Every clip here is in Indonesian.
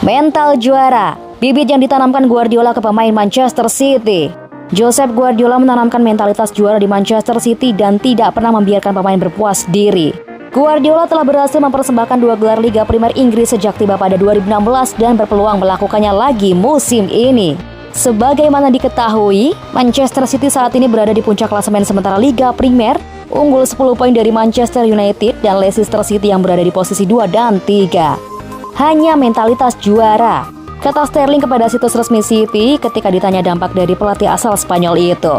Mental juara, bibit yang ditanamkan Guardiola ke pemain Manchester City. Josep Guardiola menanamkan mentalitas juara di Manchester City dan tidak pernah membiarkan pemain berpuas diri. Guardiola telah berhasil mempersembahkan 2 gelar Liga Premier Inggris sejak tiba pada 2016 dan berpeluang melakukannya lagi musim ini. Sebagaimana diketahui, Manchester City saat ini berada di puncak klasemen sementara Liga Premier, unggul 10 poin dari Manchester United dan Leicester City yang berada di posisi 2 dan 3. Hanya mentalitas juara, kata Sterling kepada situs resmi City ketika ditanya dampak dari pelatih asal Spanyol itu.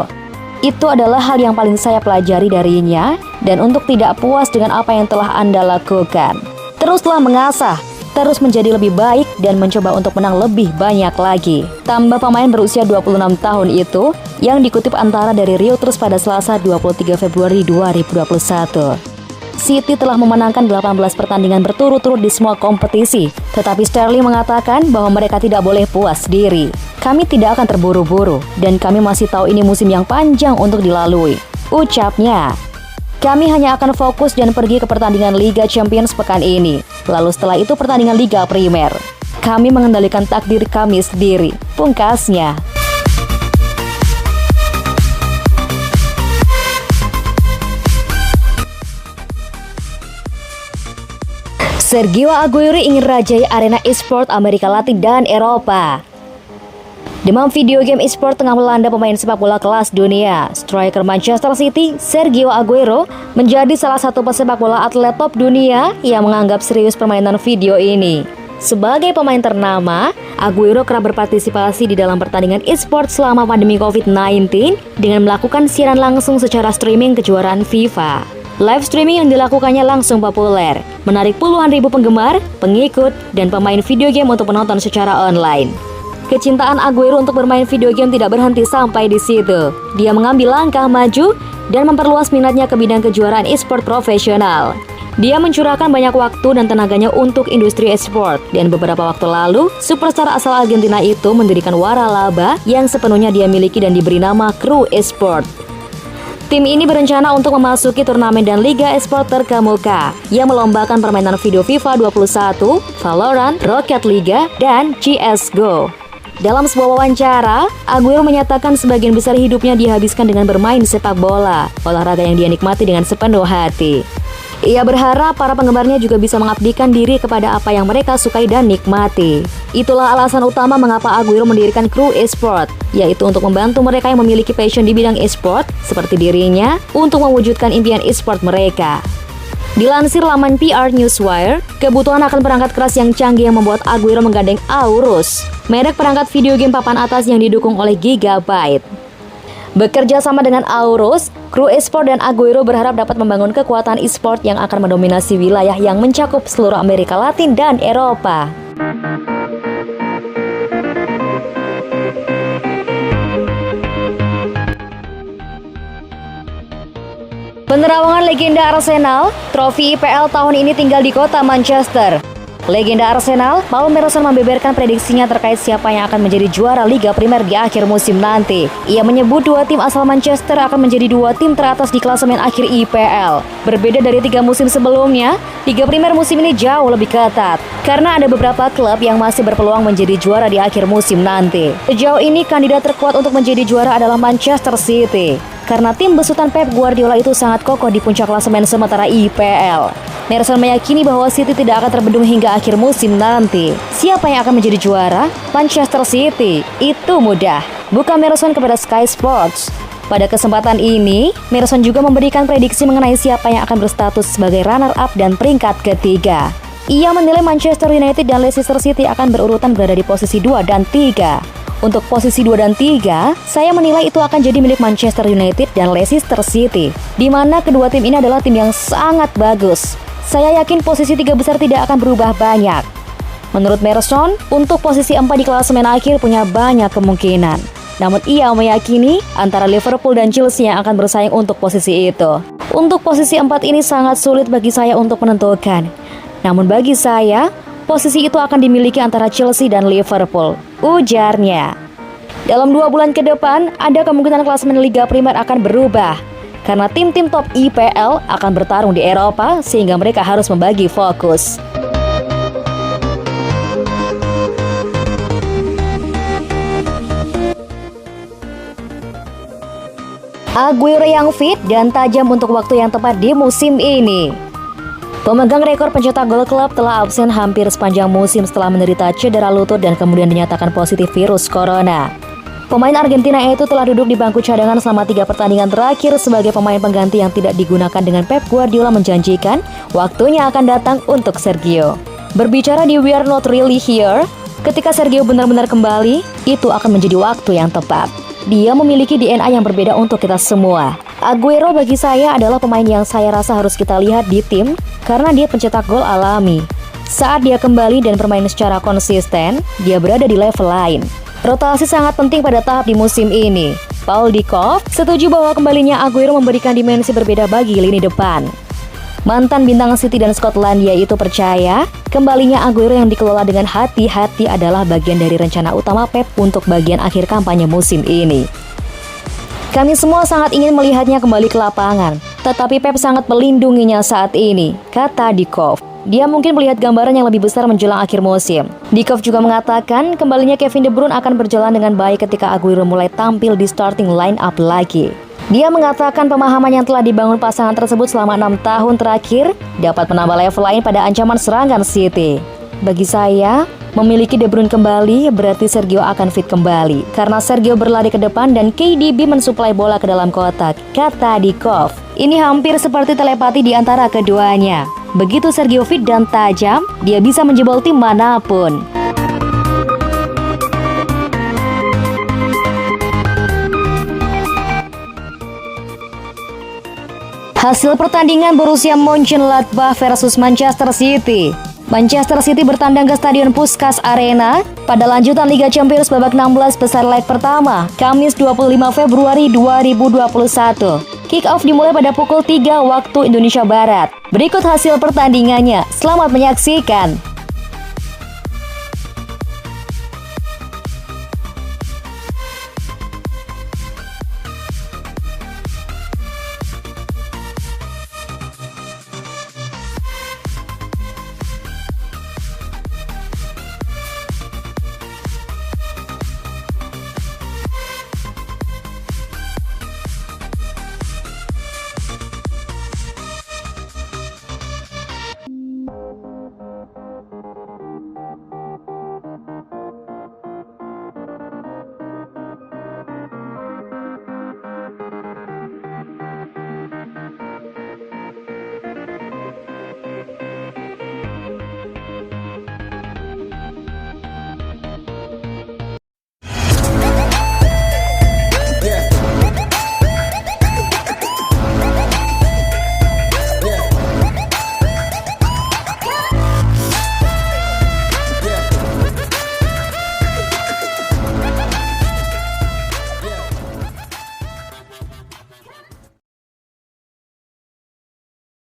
Itu adalah hal yang paling saya pelajari darinya, dan untuk tidak puas dengan apa yang telah Anda lakukan, teruslah mengasah, terus menjadi lebih baik dan mencoba untuk menang lebih banyak lagi. Tambah pemain berusia 26 tahun itu yang dikutip antara dari Reuters pada Selasa 23 Februari 2021. City telah memenangkan 18 pertandingan berturut-turut di semua kompetisi, tetapi Sterling mengatakan bahwa mereka tidak boleh puas diri. Kami tidak akan terburu-buru, dan kami masih tahu ini musim yang panjang untuk dilalui, ucapnya. Kami hanya akan fokus dan pergi ke pertandingan Liga Champions pekan ini, lalu setelah itu pertandingan Liga Premier. Kami mengendalikan takdir kami sendiri, pungkasnya. Sergio Aguero ingin rajai arena e-sport Amerika Latin dan Eropa. Demam video game e-sport tengah melanda pemain sepak bola kelas dunia. Striker Manchester City, Sergio Aguero, menjadi salah satu pesepak bola atlet top dunia yang menganggap serius permainan video ini. Sebagai pemain ternama, Aguero kerap berpartisipasi di dalam pertandingan e-sport selama pandemi COVID-19 dengan melakukan siaran langsung secara streaming kejuaraan FIFA. Live streaming yang dilakukannya langsung populer, menarik puluhan ribu penggemar, pengikut, dan pemain video game untuk menonton secara online. Kecintaan Aguero untuk bermain video game tidak berhenti sampai di situ. Dia mengambil langkah maju dan memperluas minatnya ke bidang kejuaraan e-sport profesional. Dia mencurahkan banyak waktu dan tenaganya untuk industri e-sport, dan beberapa waktu lalu, superstar asal Argentina itu mendirikan waralaba yang sepenuhnya dia miliki dan diberi nama Crew Esport. Tim ini berencana untuk memasuki turnamen dan liga e-sport terkemuka yang melombakan permainan video FIFA 21, Valorant, Rocket League, dan CSGO. Dalam sebuah wawancara, Aguero menyatakan sebagian besar hidupnya dihabiskan dengan bermain sepak bola, olahraga yang dia nikmati dengan sepenuh hati. Ia berharap para penggemarnya juga bisa mengabdikan diri kepada apa yang mereka sukai dan nikmati. Itulah alasan utama mengapa Aguero mendirikan Crew Esport, yaitu untuk membantu mereka yang memiliki passion di bidang e-sport, seperti dirinya, untuk mewujudkan impian e-sport mereka. Dilansir laman PR Newswire, kebutuhan akan perangkat keras yang canggih yang membuat Aguero menggandeng Aorus, merek perangkat video game papan atas yang didukung oleh Gigabyte. Bekerja sama dengan Aorus, Crew Esport dan Aguero berharap dapat membangun kekuatan e-sport yang akan mendominasi wilayah yang mencakup seluruh Amerika Latin dan Eropa. Penerawangan legenda Arsenal, trofi IPL tahun ini tinggal di kota Manchester. Legenda Arsenal, Paul Merson membeberkan prediksinya terkait siapa yang akan menjadi juara Liga Premier di akhir musim nanti. Ia menyebut 2 tim asal Manchester akan menjadi 2 tim teratas di klasemen akhir IPL. Berbeda dari 3 musim sebelumnya, Liga Premier musim ini jauh lebih ketat, karena ada beberapa klub yang masih berpeluang menjadi juara di akhir musim nanti. Sejauh ini kandidat terkuat untuk menjadi juara adalah Manchester City, karena tim besutan Pep Guardiola itu sangat kokoh di puncak klasemen sementara IPL. Merson meyakini bahwa City tidak akan terbendung hingga akhir musim nanti. Siapa yang akan menjadi juara? Manchester City. Itu mudah, buka Merson kepada Sky Sports. Pada kesempatan ini, Merson juga memberikan prediksi mengenai siapa yang akan berstatus sebagai runner-up dan peringkat ketiga. Ia menilai Manchester United dan Leicester City akan berurutan berada di posisi 2 dan 3. Untuk posisi 2 dan 3, saya menilai itu akan jadi milik Manchester United dan Leicester City, di mana kedua tim ini adalah tim yang sangat bagus. Saya yakin posisi 3 besar tidak akan berubah banyak. Menurut Merson, untuk posisi 4 di klasemen akhir punya banyak kemungkinan. Namun ia meyakini antara Liverpool dan Chelsea yang akan bersaing untuk posisi itu. Untuk posisi 4 ini sangat sulit bagi saya untuk menentukan. Namun bagi saya, posisi itu akan dimiliki antara Chelsea dan Liverpool, ujarnya. Dalam 2 bulan ke depan, ada kemungkinan klasemen Liga Premier akan berubah, karena tim-tim top IPL akan bertarung di Eropa sehingga mereka harus membagi fokus. Aguero yang fit dan tajam untuk waktu yang tepat di musim ini. Pemegang rekor pencetak gol klub telah absen hampir sepanjang musim setelah menderita cedera lutut dan kemudian dinyatakan positif virus corona. Pemain Argentina itu telah duduk di bangku cadangan selama 3 pertandingan terakhir sebagai pemain pengganti yang tidak digunakan dengan Pep Guardiola menjanjikan waktunya akan datang untuk Sergio. Berbicara di We Are Not Really Here, ketika Sergio benar-benar kembali, itu akan menjadi waktu yang tepat. Dia memiliki DNA yang berbeda untuk kita semua. Aguero bagi saya adalah pemain yang saya rasa harus kita lihat di tim karena dia pencetak gol alami. Saat dia kembali dan bermain secara konsisten, dia berada di level lain. Rotasi sangat penting pada tahap di musim ini. Paul Dikov setuju bahwa kembalinya Aguero memberikan dimensi berbeda bagi lini depan. Mantan bintang City dan Skotlandia itu percaya kembalinya Aguero yang dikelola dengan hati-hati adalah bagian dari rencana utama Pep untuk bagian akhir kampanye musim ini. Kami semua sangat ingin melihatnya kembali ke lapangan, tetapi Pep sangat melindunginya saat ini, kata Dikov. Dia mungkin melihat gambaran yang lebih besar menjelang akhir musim. Dikov juga mengatakan kembalinya Kevin De Bruyne akan berjalan dengan baik ketika Aguero mulai tampil di starting line up lagi. Dia mengatakan pemahaman yang telah dibangun pasangan tersebut selama 6 tahun terakhir dapat menambah level lain pada ancaman serangan City. Bagi saya, memiliki De Bruyne kembali berarti Sergio akan fit kembali karena Sergio berlari ke depan dan KDB mensuplai bola ke dalam kotak, kata Dikov. Ini hampir seperti telepati di antara keduanya. Begitu Sergio fit dan tajam, dia bisa menjebol tim manapun. Hasil pertandingan Borussia Mönchengladbach versus Manchester City. Manchester City bertandang ke Stadion Puskás Arena pada lanjutan Liga Champions babak 16 besar leg pertama, Kamis 25 Februari 2021. Kick-off dimulai pada pukul 3 waktu Indonesia Barat. Berikut hasil pertandingannya. Selamat menyaksikan.